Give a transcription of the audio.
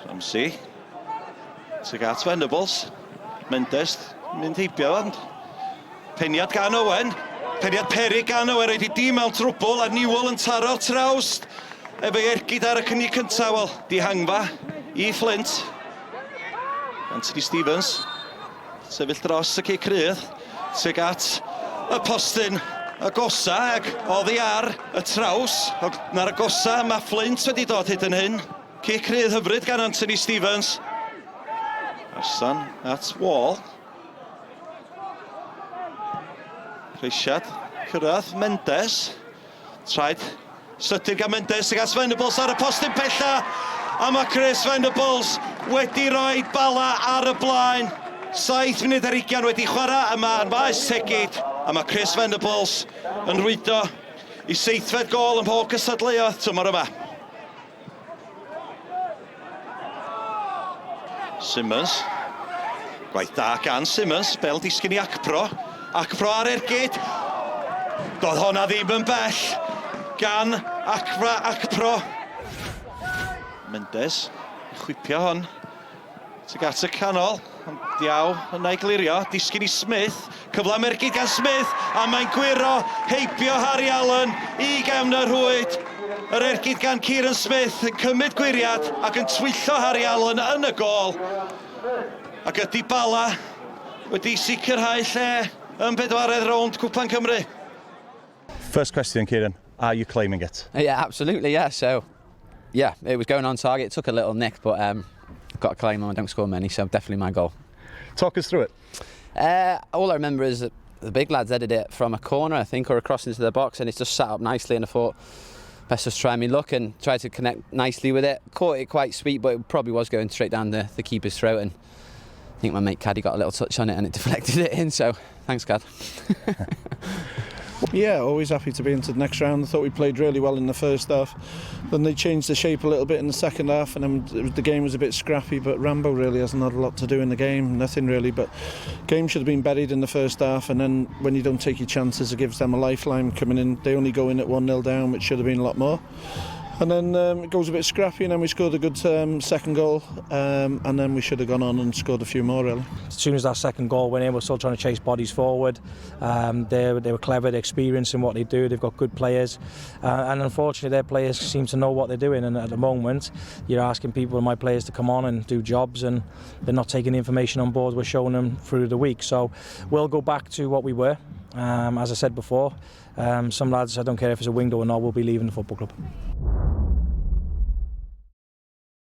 Ramsey. Tuag at Venables. Mendes, mynd heibio ond. Peniad gan Owen. Peniad peryg gan Owen, wedi di mewn trwbl a Newell yn taro'r trawst. Efo'i ergyd ar y cynnig cyntaf, wel, dihangfa i Fflint. Anthony Stevens, sefyll dros y cei crydd, tuag at y postyn agosa, ac oddi ar y traws. Na'r agosa, mae Fflint wedi dod hyd yn hyn. Cei crydd hyfryd gan Anthony Stevens. Arsan at Wall. Rheisiad, cyrraedd, Mendes. Traed, sydyn gan Mendes ag at Venables ar y postyn pella. A mae Chris Venables wedi rhoi Bala ar y blaen. 7 munud ar 20 wedi chwarae yma yn maes tegid. A mae Chris Venables yn rwydo i 7fed gol ym mhob cystadleuaeth tymor yma. Simmons. Gwaith da gan Simmons, bel disgyn i Acpro. Acpro ar ergyd. Doedd honna ddim yn bell gan Acpro. Mendes, chwipio hon. Tuag at y canol. Diaw yna i glirio. Disgyn i Smith. Cyfle mergyd gan Smith. A mae'n gwiro heibio Harry Allen i gefn y rhwyd. Yr ergyd gan Kieran Smith yn cymryd gwiriad ac yn twyllo Harry Allen yn y gol. Ac ydy Bala wedi sicrhau lle yn 4edd rownd Nghwpan Cymru. First question, Kieran. Are you claiming it? Yeah, absolutely, yeah. So, yeah, it was going on target. It took a little nick, but got a claim on. I don't score many, so definitely my goal. Talk us through it. All I remember is that the big lads headed it from a corner, I think, or across into the box, and it's just sat up nicely, and I thought, best just try me luck and try to connect nicely with it. Caught it quite sweet, but it probably was going straight down the keeper's throat, and I think my mate Caddy got a little touch on it and it deflected it in, so thanks, Cad. Yeah, always happy to be into the next round. I thought we played really well in the first half. Then they changed the shape a little bit in the second half, and then the game was a bit scrappy, but Rambo really hasn't had a lot to do in the game, nothing really, but game should have been buried in the first half, and then when you don't take your chances, it gives them a lifeline coming in. They only go in at 1-0 down, which should have been a lot more. And then it goes a bit scrappy, and then we scored a good second goal, and then we should have gone on and scored a few more, really. As soon as that second goal went in, we're still trying to chase bodies forward. They were clever, they're experienced in what they do, they've got good players, and unfortunately their players seem to know what they're doing, and at the moment you're asking people, my players, to come on and do jobs, and they're not taking the information on board we're showing them through the week. So we'll go back to what we were. As I said before, some lads, I don't care if it's a window or not, will be leaving the football club.